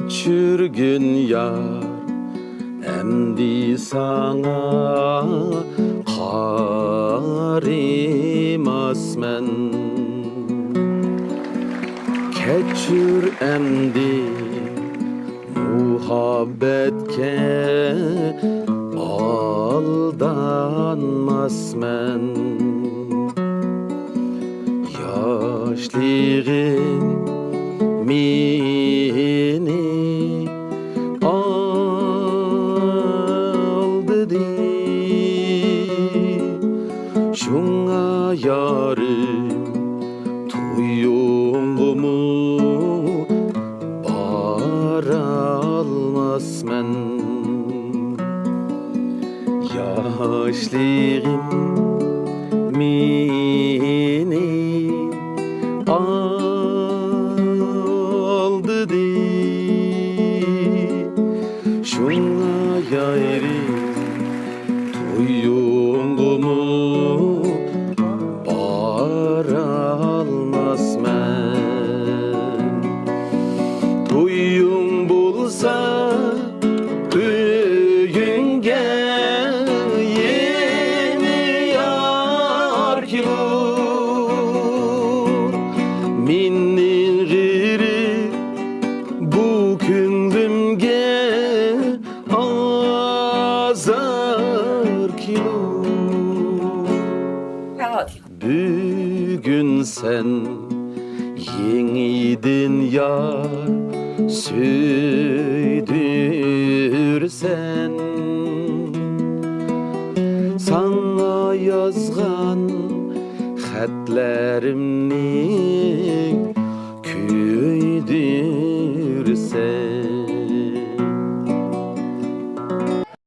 Keçürgün yar emdi sana qarimasmen. Keçür emdi muhabbetke aldanmasmen. Yaşlığın meni aldı di, şuna yarım tuyumgumu baralmasmen. Yaşlığım meni aldı di, şuna yarım tuyumgumu baralmasmen. Tuyum bulsa üyünge yeni yar kilur. Minnin giri bu kündümge azar kilur. Bugün sen yenidin yar süydürsen. Sana yazgan xatlarimning